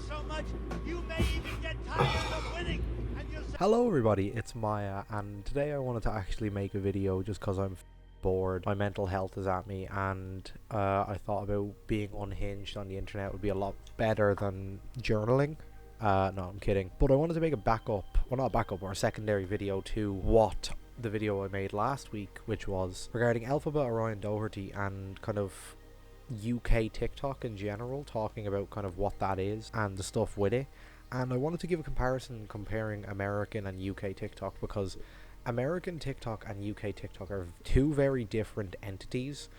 so much you may even get tired of winning. Hello everybody, it's Maya, and today I wanted to actually make a video just because I'm bored. My mental health is at me, and I thought about being unhinged on the internet would be a lot better than journaling. No, I'm kidding. But I wanted to make a backup, well not a backup, or a secondary video to what the video I made last week, which was regarding Alphabet Orion Doherty and kind of UK TikTok in general, talking about kind of what that is and the stuff with it. And I wanted to give a comparison comparing American and UK TikTok, because American TikTok and UK TikTok are two very different entities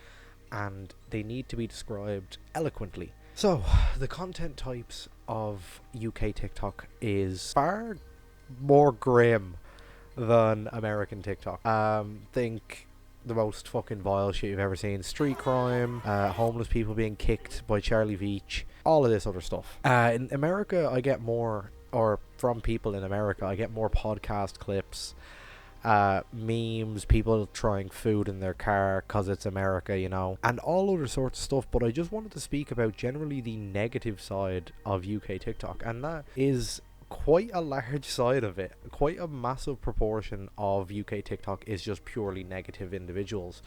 and they need to be described eloquently. So, the content types of UK TikTok is far more grim than American TikTok. Think the most fucking vile shit you've ever seen. Street crime, homeless people being kicked by Charlie Veach, all of this other stuff. In America, I get more, or from people in America, I get more podcast clips, memes, people trying food in their car because it's America, you know, and all other sorts of stuff. But I just wanted to speak about generally the negative side of UK TikTok, and that is quite a large side of it. Quite a massive proportion of UK TikTok is just purely negative individuals,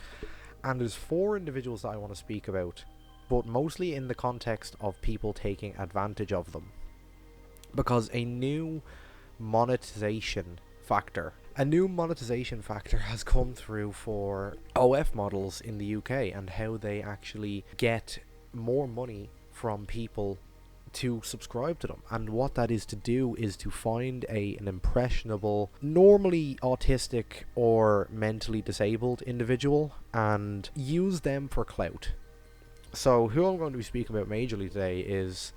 and there's 4 individuals that I want to speak about, but mostly in the context of people taking advantage of them, because a new monetization factor has come through for OF models in the UK, and how they actually get more money from people to subscribe to them. And what that is to do is to find an impressionable, normally autistic or mentally disabled individual and use them for clout. So who I'm going to be speaking about majorly today is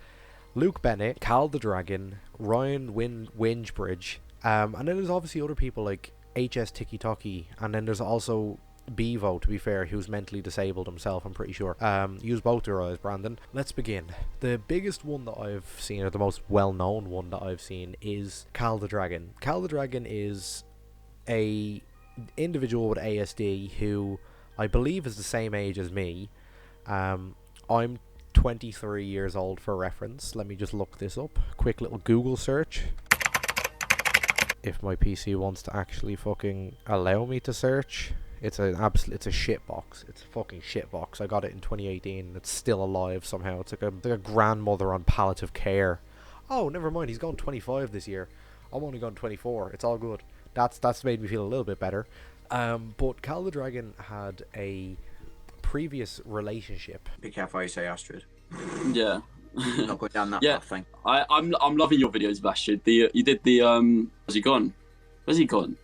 Luke Bennett, Cal the Dragon, Ryan Wingebridge, and then there's obviously other people like HS Tiki Toki, and then there's also Beavo, to be fair, who's mentally disabled himself, I'm pretty sure. Use both your eyes, Brandon. Let's begin. The biggest one that I've seen, or the most well-known one that I've seen, is Cal the Dragon. Cal the Dragon is a individual with ASD who I believe is the same age as me. I'm 23 years old for reference. Let me just look this up. Quick little Google search. If my PC wants to actually fucking allow me to search. It's a shitbox. It's a fucking shitbox. I got it in 2018. It's still alive somehow. It's like a grandmother on palliative care. Oh, never mind. He's gone 25 this year. I'm only gone 24. It's all good. That's made me feel a little bit better. But Cal the Dragon had a previous relationship. Be careful how you say Astrid. Yeah. Not going down that Yeah. path thing. I'm loving your videos, Bastard. You did the Where's he gone? Where's he gone?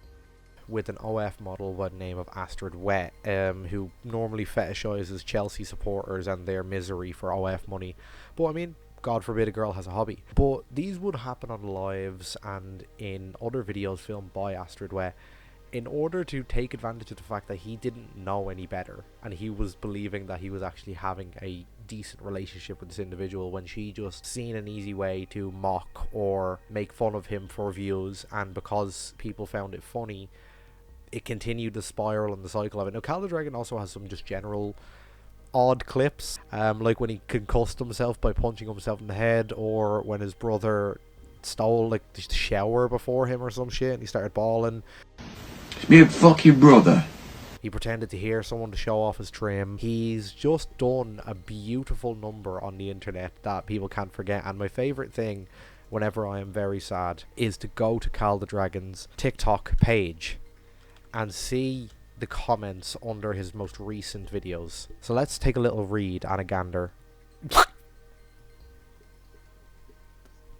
With an OF model by the name of Astrid Wet, who normally fetishizes Chelsea supporters and their misery for OF money. But I mean, God forbid a girl has a hobby. But these would happen on lives and in other videos filmed by Astrid Wet, in order to take advantage of the fact that he didn't know any better, and he was believing that he was actually having a decent relationship with this individual, when she just seen an easy way to mock or make fun of him for views. And because people found it funny, it continued the spiral and the cycle of it. Now, Cal the Dragon also has some just general odd clips, like when he concussed himself by punching himself in the head, or when his brother stole like the shower before him or some shit and he started bawling. Me and fuck your brother. He pretended to hear someone to show off his trim. He's just done a beautiful number on the internet that people can't forget. And my favourite thing whenever I am very sad is to go to Cal the Dragon's TikTok page and see the comments under his most recent videos. So let's take a little read and a gander.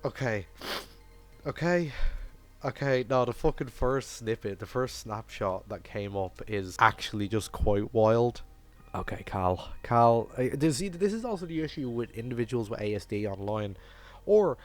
Okay, no, the fucking first snippet, the first snapshot that came up is actually just quite wild. Okay, Cal, this is also the issue with individuals with ASD online, or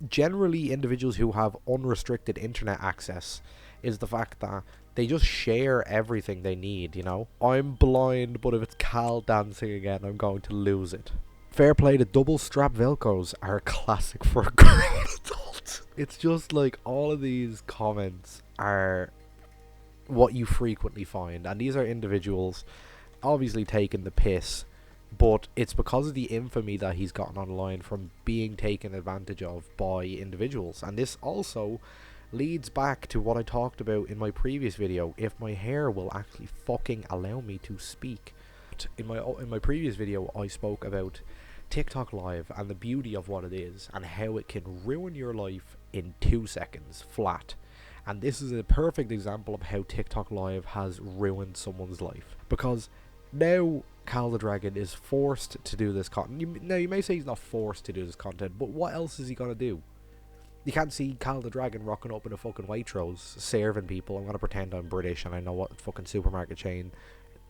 generally individuals who have unrestricted internet access, is the fact that they just share everything they need, you know? I'm blind, but if it's Cal dancing again, I'm going to lose it. Fair play, the double strap Velcros are a classic for a grown adult. It's just like all of these comments are what you frequently find, and these are individuals obviously taking the piss But it's because of the infamy that he's gotten online from being taken advantage of by individuals. And this also leads back to what I talked about in my previous video, if my hair will actually fucking allow me to speak. In my previous video, I spoke about TikTok Live and the beauty of what it is and how it can ruin your life in 2 seconds flat. And this is a perfect example of how TikTok Live has ruined someone's life, because now Cal the Dragon is forced to do this content. Now you may say he's not forced to do this content, but what else is he gonna do? You can't see Cal the Dragon rocking up in a fucking Waitrose serving people. I'm gonna pretend I'm British and I know what fucking supermarket chain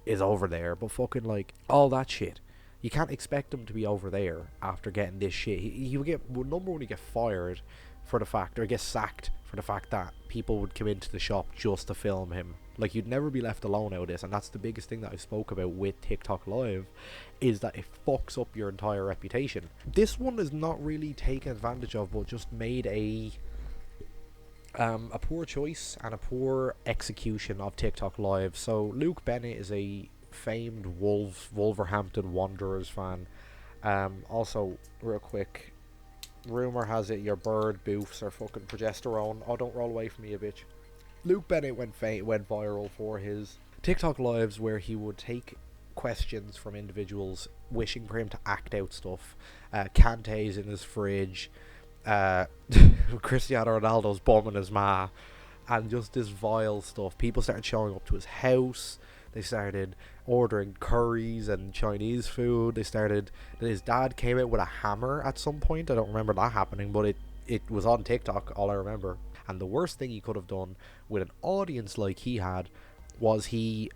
is over there, but fucking like all that shit. You can't expect him to be over there after getting this shit. He would get, well, number one, he get fired for the fact, or get sacked for the fact that people would come into the shop just to film him. Like, you'd never be left alone out of this, and that's the biggest thing that I spoke about with TikTok Live, is that it fucks up your entire reputation. This one is not really taken advantage of, but just made a poor choice and a poor execution of TikTok Live. So Luke Bennett is a famed Wolverhampton Wanderers fan. Also, real quick, rumor has it your bird boofs are fucking progesterone. Oh, don't roll away from me, a bitch. Luke Bennett went viral for his TikTok lives where he would take questions from individuals wishing for him to act out stuff. Kante's in his fridge, Cristiano Ronaldo's bumming his ma, and just this vile stuff. People started showing up to his house. They started ordering curries and Chinese food. His dad came out with a hammer at some point. I don't remember that happening, but it was on TikTok, all I remember. And the worst thing he could have done with an audience like he had was he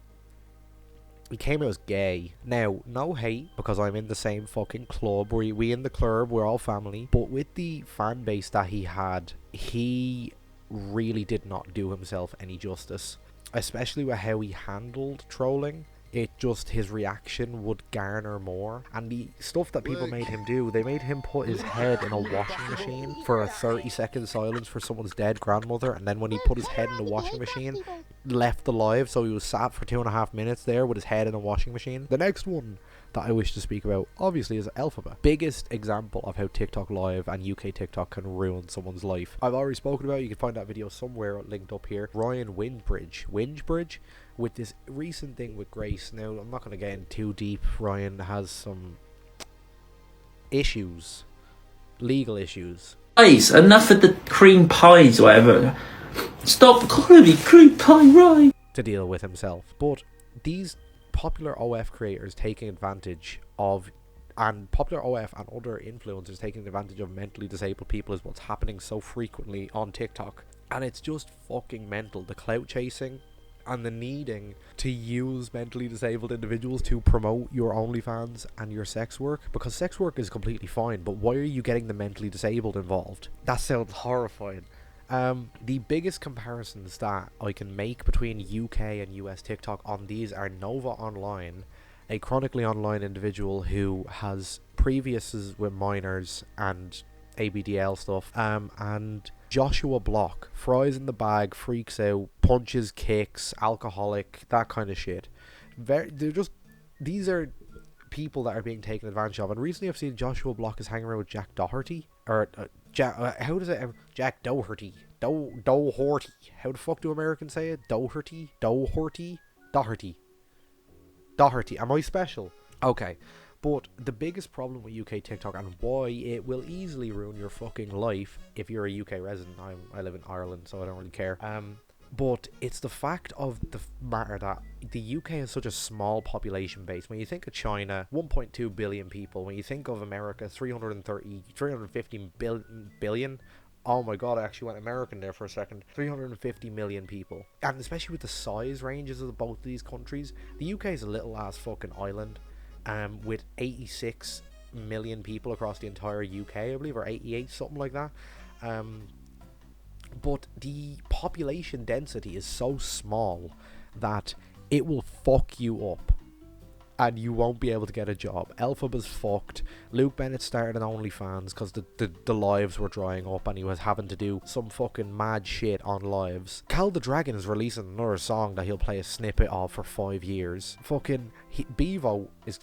came out as gay. Now, no hate, because I'm in the same fucking club. We in the club, we're all family. But with the fan base that he had, he really did not do himself any justice. Especially with how he handled trolling. His reaction would garner more. And the stuff that people made him do, they made him put his head in a washing machine for a 30-second silence for someone's dead grandmother, and then when he put his head in the washing machine, left the live, so he was sat for 2.5 minutes there with his head in a washing machine. The next one that I wish to speak about, obviously, is Alphabet. Biggest example of how TikTok Live and UK TikTok can ruin someone's life. I've already spoken about it. You can find that video somewhere linked up here. Ryan Wingebridge, with this recent thing with Grace. Now, I'm not going to get in too deep. Ryan has some issues, legal issues. Guys, enough of the cream pies, whatever. Stop calling me cream pie, right? To deal with himself. But these popular OF creators taking advantage of, and popular OF and other influencers taking advantage of mentally disabled people is what's happening so frequently on TikTok. And it's just fucking mental. The clout chasing and the needing to use mentally disabled individuals to promote your OnlyFans and your sex work, because sex work is completely fine, but why are you getting the mentally disabled involved? That sounds horrifying. The biggest comparisons that I can make between UK and US TikTok on these are Nova Online, a chronically online individual who has previouses with minors and ABDL stuff, and Joshua Block, fries in the bag, freaks out, punches, kicks, alcoholic, that kind of shit. These are people that are being taken advantage of. And recently I've seen Joshua Block is hanging around with Jack Doherty, or Jack Doherty, Doherty. How the fuck do Americans say it? Doherty. Am I special? Okay. But the biggest problem with UK TikTok, and why it will easily ruin your fucking life if you're a UK resident, I live in Ireland, so I don't really care. But it's the fact of the matter that the UK has such a small population base. When you think of China, 1.2 billion people. When you think of America, 350 billion. Oh my god, I actually went American there for a second. 350 million people. And especially with the size ranges of both of these countries, the UK is a little ass fucking island. With 86 million people across the entire UK, I believe, or 88, something like that. But the population density is so small that it will fuck you up and you won't be able to get a job. Alphaba's fucked. Luke Bennett started an OnlyFans because the lives were drying up and he was having to do some fucking mad shit on lives. Cal the Dragon is releasing another song that he'll play a snippet of for 5 years. Fucking beavo is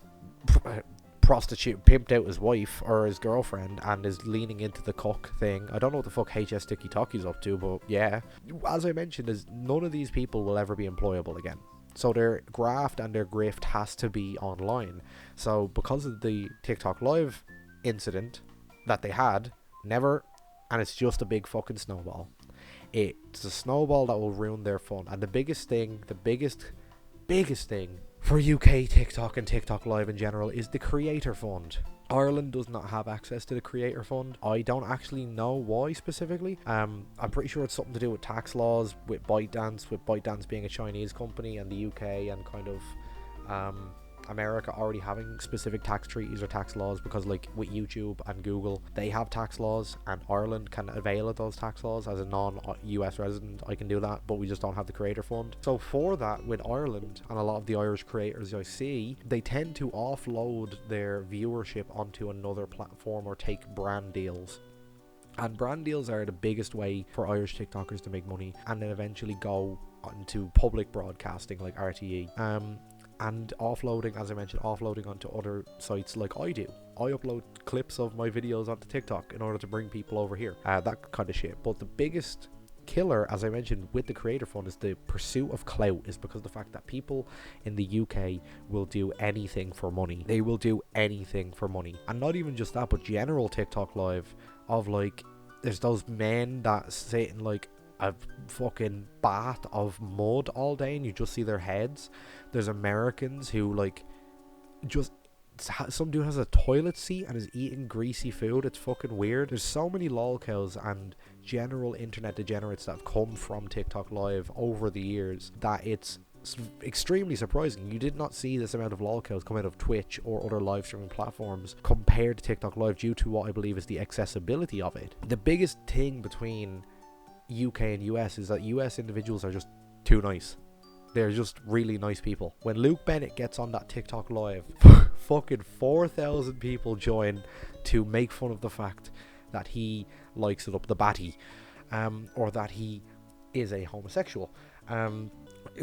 prostitute pimped out his wife or his girlfriend and is leaning into the cock thing. I don't know what the fuck HS Sticky Talkie's up to, but yeah. As I mentioned, is none of these people will ever be employable again. So their graft and their grift has to be online. So because of the TikTok Live incident that they had, never, and it's just a big fucking snowball. It's a snowball that will ruin their fun. And the biggest thing, the biggest thing for UK TikTok and TikTok Live in general is the Creator Fund. Ireland does not have access to the Creator Fund. I don't actually know why specifically. I'm pretty sure it's something to do with tax laws, with ByteDance being a Chinese company, and the UK and kind of America already having specific tax treaties or tax laws, because like with YouTube and Google, they have tax laws, and Ireland can avail of those tax laws. As a non-US resident, I can do that, but we just don't have the Creator Fund. So for that, with Ireland and a lot of the Irish creators I see, they tend to offload their viewership onto another platform or take brand deals. And brand deals are the biggest way for Irish TikTokers to make money, and then eventually go into public broadcasting like RTE. And offloading, as I mentioned, offloading onto other sites like I do. I upload clips of my videos onto TikTok in order to bring people over here. That kind of shit. But the biggest killer, as I mentioned, with the Creator Fund is the pursuit of clout, is because of the fact that people in the UK will do anything for money. They will do anything for money. And not even just that, but general TikTok Live of like, there's those men that sit in like a fucking bath of mud all day and you just see their heads. There's Americans who like just, some dude has a toilet seat and is eating greasy food. It's fucking weird. There's so many lolcows and general internet degenerates that have come from TikTok Live over the years that it's extremely surprising. You did not see this amount of lolcows come out of Twitch or other live streaming platforms compared to TikTok Live, due to what I believe is the accessibility of it. The biggest thing between UK and US is that US individuals are just too nice. They're just really nice people. When Luke Bennett gets on that TikTok Live, fucking 4,000 people join to make fun of the fact that he likes it up the batty, or that he is a homosexual.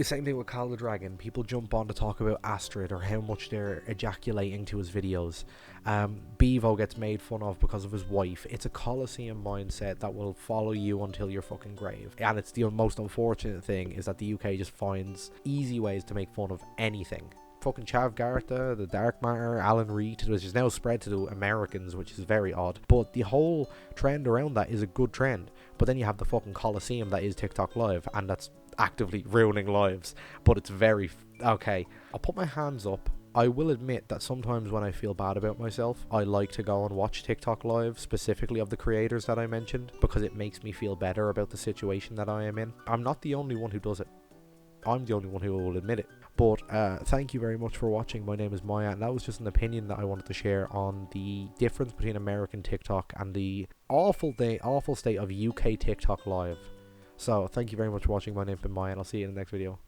Same thing with Cal the Dragon. People jump on to talk about Astrid or how much they're ejaculating to his videos. Beavo gets made fun of because of his wife. It's a coliseum mindset that will follow you until your fucking grave. And it's the most unfortunate thing is that the UK just finds easy ways to make fun of anything. Fucking Chav Gartha, the Dark Matter, Alan Reed, which is now spread to the Americans, which is very odd. But the whole trend around that is a good trend. But then you have the fucking coliseum that is TikTok Live, and that's actively ruining lives. But it's very okay. I'll put my hands up. I will admit that sometimes when I feel bad about myself, I like to go and watch TikTok Live, specifically of the creators that I mentioned, because it makes me feel better about the situation that I am in. I'm not the only one who does it. I'm the only one who will admit it. But thank you very much for watching. My name is Maya, and that was just an opinion that I wanted to share on the difference between American TikTok and the awful state of UK TikTok Live. So thank you very much for watching. My name is Maya, and I'll see you in the next video.